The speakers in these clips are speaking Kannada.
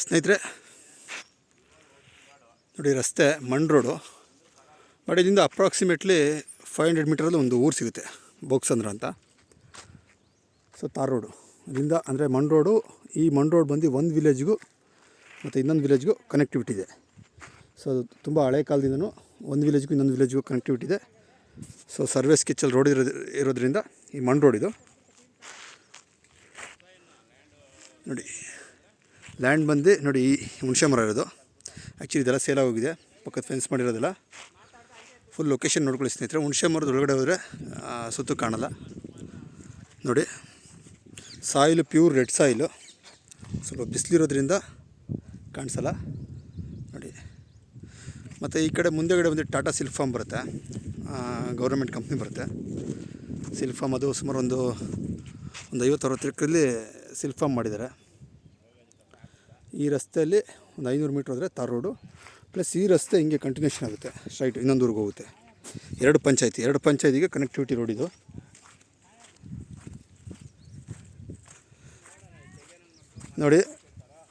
ಸ್ನೇಹಿತರೆ ನೋಡಿ, ರಸ್ತೆ ಮಣ್ಣು ರೋಡು. ಬಟ್ ಇದರಿಂದ ಅಪ್ರಾಕ್ಸಿಮೇಟ್ಲಿ 500 ಮೀಟರಲ್ಲಿ ಒಂದು ಊರು ಸಿಗುತ್ತೆ, ಬೋಕ್ಸಂದ್ರ ಅಂತ. ಸೊ ತಾರ್ ರೋಡು ಇದರಿಂದ ಅಂದರೆ ಮಣ್ಣು ರೋಡು. ಈ ಮಣ್ಣು ರೋಡ್ ಬಂದು ಒಂದು ವಿಲೇಜ್ಗೂ ಮತ್ತು ಇನ್ನೊಂದು ವಿಲೇಜ್ಗೂ ಕನೆಕ್ಟಿವಿಟಿ ಇದೆ. ಸೊ ತುಂಬ ಹಳೆ ಕಾಲದಿಂದನೂ ಒಂದು ವಿಲೇಜ್ಗೂ ಇನ್ನೊಂದು ವಿಲೇಜ್ಗೂ ಕನೆಕ್ಟಿವಿಟಿ ಇದೆ. ಸೊ ಸರ್ವೆ ಸ್ಕೆಚ್ಚಲ್ಲಿ ರೋಡ್ ಇರೋದ್ರಿಂದ ಈ ಮಣ್ಣು ರೋಡ್ ಇದು. ನೋಡಿ ಲ್ಯಾಂಡ್ ಬಂದು ನೋಡಿ, ಈ ಹುಣಸೆ ಮರ ಇರೋದು. ಆ್ಯಕ್ಚುಲಿ ಇದೆಲ್ಲ ಸೇಲ್ ಆಗೋಗಿದೆ, ಪಕ್ಕದ ಫೆನ್ಸ್ ಮಾಡಿರೋದಿಲ್ಲ. ಫುಲ್ ಲೊಕೇಶನ್ ನೋಡ್ಕೊಳ್ಳಿ ಸ್ನೇಹಿತರೆ. ಹುಣಸೆ ಮರದ ಒಳಗಡೆ ಹೋದರೆ ಸುತ್ತು ಕಾಣಲ್ಲ. ನೋಡಿ, ಸಾಯಿಲು ಪ್ಯೂರ್ ರೆಡ್ ಸಾಯಿಲು, ಸ್ವಲ್ಪ ಬಿಸಿಲಿರೋದ್ರಿಂದ ಕಾಣಿಸಲ್ಲ ನೋಡಿ. ಮತ್ತು ಈ ಕಡೆ ಮುಂದೆಗಡೆ ಬಂದು ಟಾಟಾ ಸಿಲ್ಕ್ ಫಾರ್ಮ್ ಬರುತ್ತೆ, ಗೌರ್ಮೆಂಟ್ ಕಂಪ್ನಿ ಬರುತ್ತೆ. ಸಿಲ್ಕ್ ಫಾರ್ಮ್ ಅದು ಸುಮಾರು ಒಂದು 50-60 ಎಕರೆಯಲ್ಲಿ ಸಿಲ್ಕ್ ಫಾರ್ಮ್ ಮಾಡಿದ್ದಾರೆ. ಈ ರಸ್ತೆಯಲ್ಲಿ ಒಂದು 500 ಮೀಟ್ರ್ ಹೋದರೆ ತಾರ್ ರೋಡು. ಪ್ಲಸ್ ಈ ರಸ್ತೆ ಹಿಂಗೆ ಕಂಟಿನ್ಯೂಷನ್ ಆಗುತ್ತೆ, ಸ್ಟ್ರೈಟ್ ಇನ್ನೊಂದು ಊರಿಗೆ ಹೋಗುತ್ತೆ. ಎರಡು ಪಂಚಾಯತಿಗೆ ಕನೆಕ್ಟಿವಿಟಿ ರೋಡ್ ಇದು. ನೋಡಿ,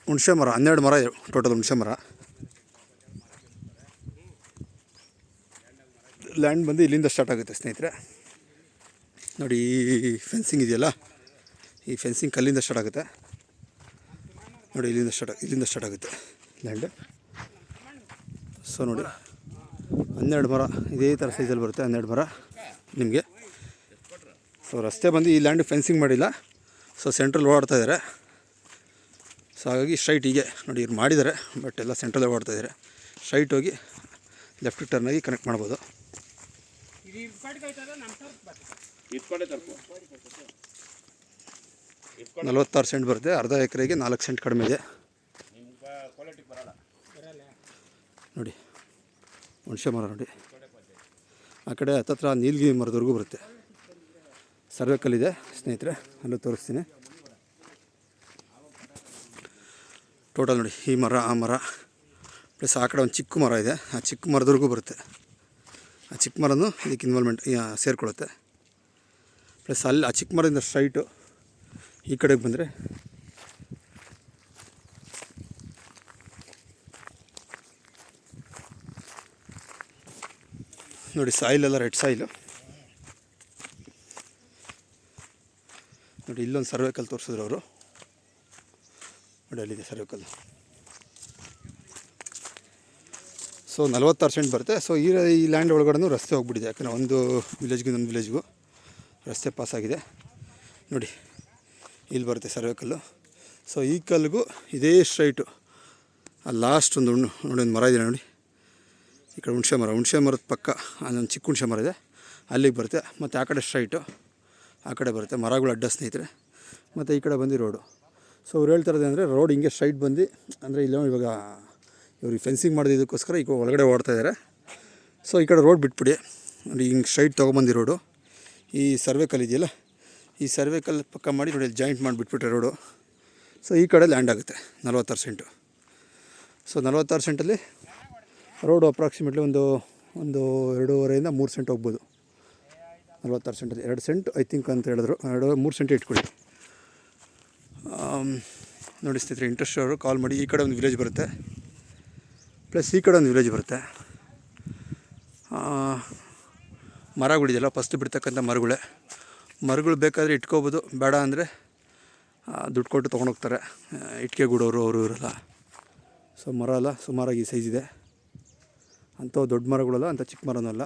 ಹುಣಸೆ ಮರ 12 ಮರ ಟೋಟಲ್ ಹುಣಸೆ ಮರ. ಲ್ಯಾಂಡ್ ಬಂದು ಇಲ್ಲಿಂದ ಸ್ಟಾರ್ಟ್ ಆಗುತ್ತೆ ಸ್ನೇಹಿತರೆ. ನೋಡಿ, ಈ ಫೆನ್ಸಿಂಗ್ ಇದೆಯಲ್ಲ, ಈ ಫೆನ್ಸಿಂಗ್ ಕಲ್ಲಿಂದ ಸ್ಟಾರ್ಟ್ ಆಗುತ್ತೆ ನೋಡಿ. ಇಲ್ಲಿಂದ ಸ್ಟಾರ್ಟ್ ಆಗುತ್ತೆ ಲ್ಯಾಂಡ್. ಸೊ ನೋಡಿ, 12 ಮರ ಇದೇ ಥರ ಸೈಜಲ್ಲಿ ಬರುತ್ತೆ, 12 ಮರ ನಿಮಗೆ. ಸೊ ರಸ್ತೆ ಬಂದು ಈ ಲ್ಯಾಂಡ್ ಫೆನ್ಸಿಂಗ್ ಮಾಡಿಲ್ಲ, ಸೊ ಸೆಂಟ್ರಲ್ ಓಡಾಡ್ತಾ ಇದ್ದಾರೆ. ಸೊ ಹಾಗಾಗಿ ಸ್ಟ್ರೈಟ್ ಹೀಗೆ ನೋಡಿ, ಇವ್ರು ಮಾಡಿದ್ದಾರೆ, ಬಟ್ ಎಲ್ಲ ಸೆಂಟ್ರಲ್ಲೇ ಓಡ್ತಾ ಇದ್ದಾರೆ. ಸ್ಟ್ರೈಟ್ ಹೋಗಿ ಲೆಫ್ಟ್ ಟರ್ನಾಗಿ ಕನೆಕ್ಟ್ ಮಾಡ್ಬೋದು. 46 ಸೆಂಟ್ ಬರುತ್ತೆ, ಅರ್ಧ ಎಕರೆಗೆ 4 ಸೆಂಟ್ ಕಡಿಮೆ ಇದೆ ನೋಡಿ. ಹುಣಸೆ ಮರ ನೋಡಿ, ಆ ಕಡೆ ಹತ್ತತ್ರ ನೀಲಗಿರಿ ಮರದವರೆಗೂ ಬರುತ್ತೆ. ಸರ್ವೆ ಕಲ್ಲಿದೆ ಸ್ನೇಹಿತರೆ, ಅಲ್ಲೂ ತೋರಿಸ್ತೀನಿ. ಟೋಟಲ್ ನೋಡಿ, ಈ ಮರ ಆ ಮರ ಪ್ಲಸ್ ಆ ಕಡೆ ಒಂದು ಚಿಕ್ಕ ಮರ ಇದೆ, ಆ ಚಿಕ್ಕ ಮರದವರೆಗೂ ಬರುತ್ತೆ. ಆ ಚಿಕ್ಕ ಮರನೂ ಇದಕ್ಕೆ ಇನ್ವಾಲ್ವ್ಮೆಂಟ್ ಸೇರಿಕೊಳ್ಳುತ್ತೆ. ಪ್ಲಸ್ ಅಲ್ಲಿ ಆ ಚಿಕ್ಕ ಮರದಿಂದ ಸ್ಟ್ರೈಟು ಈ ಕಡೆಗೆ ಬಂದರೆ ನೋಡಿ, ಸಾಯಿಲೆಲ್ಲ ರೆಡ್ ಸಾಯಿಲು ನೋಡಿ. ಇಲ್ಲೊಂದು ಸರ್ವೆ ಕಲ್ಲು ತೋರಿಸಿದ್ರು ಅವರು ನೋಡಿ, ಅಲ್ಲಿದೆ ಸರ್ವೆ ಕಲ್ಲು. ಸೊ 46 ಸೆಂಟ್ ಬರುತ್ತೆ. ಸೊ ಈ ಲ್ಯಾಂಡ್ ಒಳಗಡೆ ರಸ್ತೆ ಹೋಗ್ಬಿಟ್ಟಿದೆ, ಯಾಕಂದರೆ ಒಂದು ವಿಲೇಜ್ಗೂ ಇನ್ನೊಂದು ವಿಲೇಜ್ಗೂ ರಸ್ತೆ ಪಾಸಾಗಿದೆ ನೋಡಿ. ಇಲ್ಲಿ ಬರುತ್ತೆ ಸರ್ವೆ ಕಲ್ಲು. ಸೊ ಈ ಕಲ್ಲಿಗೂ ಇದೇ ಸ್ಟ್ರೈಟು ಆ ಲಾಸ್ಟ್ ಒಂದು ನೋಡಿ, ಒಂದು ಮರ ಇದೆ ನೋಡಿ. ಈ ಕಡೆ ಹುಣಸೆ ಮರದ ಪಕ್ಕ ಅಲ್ಲೊಂದು ಚಿಕ್ಕ ಹುಣಸೆ ಮರ ಇದೆ, ಅಲ್ಲಿಗೆ ಬರುತ್ತೆ. ಮತ್ತು ಆ ಕಡೆ ಸ್ಟ್ರೈಟು ಆ ಕಡೆ ಬರುತ್ತೆ, ಮರಗಳು ಅಡ್ಡ ಸ್ನೇಹಿತರೆ. ಮತ್ತು ಈ ಕಡೆ ಬಂದು ರೋಡು. ಸೊ ಅವ್ರು ಹೇಳ್ತಾರದು ಅಂದರೆ ರೋಡ್ ಹಿಂಗೆ ಸ್ಟ್ರೈಟ್ ಬಂದು, ಅಂದರೆ ಇಲ್ಲ ಇವಾಗ ಇವ್ರಿಗೆ ಫೆನ್ಸಿಂಗ್ ಮಾಡೋದಕ್ಕೋಸ್ಕರ ಈಗ ಒಳಗಡೆ ಓಡ್ತಾ ಇದ್ದಾರೆ. ಸೊ ಈ ಕಡೆ ರೋಡ್ ಬಿಟ್ಬಿಡಿ ನೋಡಿ, ಹಿಂಗೆ ಸ್ಟ್ರೈಟ್ ತೊಗೊಂಬಂದು ರೋಡು. ಈ ಸರ್ವೆ ಕಲ್ಲು ಇದೆಯಲ್ಲ, ಈ ಸರ್ವೆ ಕಲ್ಲು ಪಕ್ಕ ಮಾಡಿ ನೋಡಿ, ಜಾಯಿಂಟ್ ಮಾಡಿಬಿಟ್ಬಿಟ್ರೆ ರೋಡು. ಸೊ ಈ ಕಡೆ ಲ್ಯಾಂಡ್ ಆಗುತ್ತೆ 46 ಸೆಂಟು. ಸೊ 46 ಸೆಂಟಲ್ಲಿ ರೋಡು ಅಪ್ರಾಕ್ಸಿಮೇಟ್ಲಿ ಒಂದು 2.5 3 ಸೆಂಟ್ ಹೋಗ್ಬೋದು. 46 ಸೆಂಟಲ್ಲಿ 2 ಸೆಂಟ್ ಐ ಥಿಂಕ್ ಅಂತ ಹೇಳಿದ್ರು, 3 ಸೆಂಟ್ ಇಟ್ಕೊಳ್ಳಿ ನೋಡಿ ಸ್ನೇಹಿತರೆ. ಇಂಟ್ರೆಸ್ಟ್ ಅವರು ಕಾಲ್ ಮಾಡಿ. ಈ ಕಡೆ ಒಂದು ವಿಲೇಜ್ ಬರುತ್ತೆ, ಪ್ಲಸ್ ಈ ಕಡೆ ಒಂದು ವಿಲೇಜ್ ಬರುತ್ತೆ. ಮರಗಳಿದೆಯಲ್ಲ, ಫಸ್ಟ್ ಬಿಡ್ತಕ್ಕಂಥ ಮರಗಳು ಬೇಕಾದರೆ ಇಟ್ಕೋಬೋದು, ಬೇಡ ಅಂದರೆ ದುಡ್ಡು ಕೊಟ್ಟು ತೊಗೊಂಡೋಗ್ತಾರೆ ಇಟ್ಕೆ ಗೂಡೋರು, ಅವರು ಇವರೆಲ್ಲ. ಸೊ ಮರ ಎಲ್ಲ ಸುಮಾರಾಗಿ ಸೈಜ್ ಇದೆ, ಅಂಥವು ದೊಡ್ಡ ಮರಗಳಲ್ಲ, ಅಂಥ ಚಿಕ್ಕ ಮರನೂ ಅಲ್ಲ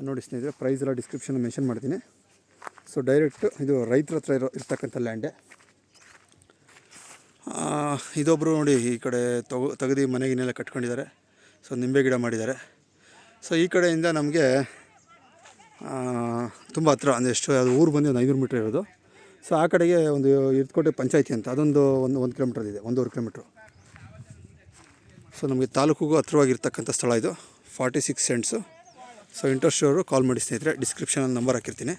ನೋಡಿ ಸ್ನೇಹಿತರೆ. ಪ್ರೈಸ್ ಎಲ್ಲ ಡಿಸ್ಕ್ರಿಪ್ಷನ್ ಮೆನ್ಷನ್ ಮಾಡ್ತೀನಿ. ಸೊ ಡೈರೆಕ್ಟು ಇದು ರೈತರ ಹತ್ರ ಇರ್ತಕ್ಕಂಥ ಲ್ಯಾಂಡೇ. ಇದೊಬ್ಬರು ನೋಡಿ, ಈ ಕಡೆ ತೆಗೆದು ಮನೆಗಿನೆಲ್ಲ ಕಟ್ಕೊಂಡಿದ್ದಾರೆ. ಸೊ ನಿಂಬೆ ಗಿಡ ಮಾಡಿದ್ದಾರೆ. ಸೊ ಈ ಕಡೆಯಿಂದ ನಮಗೆ ತುಂಬ ಹತ್ರ, ಅಂದರೆ ಎಷ್ಟು ಅದು ಊರು ಬಂದು ಒಂದು 500 ಮೀಟ್ರ್ ಇರೋದು. ಸೊ ಆ ಕಡೆಗೆ ಒಂದು ಇರ್ತಕೋಟೆ ಪಂಚಾಯತಿ ಅಂತ, ಅದೊಂದು 1 ಕಿಲೋಮೀಟ್ರ್ ಇದೆ, 1.5 ಕಿಲೋಮೀಟ್ರು. ಸೊ ನಮಗೆ ತಾಲೂಕಿಗೂ ಹತ್ರವಾಗಿರ್ತಕ್ಕಂಥ ಸ್ಥಳ ಇದು, 46 ಸೆಂಟ್ಸು. ಸೊ ಇಂಟ್ರೆಸ್ಟ್ ಅವರು ಕಾಲ್ ಮಾಡಿ ಸ್ನೇಹಿತರೆ, ಡಿಸ್ಕ್ರಿಪ್ಷನಲ್ಲಿ ನಂಬರ್ ಹಾಕಿರ್ತೀನಿ.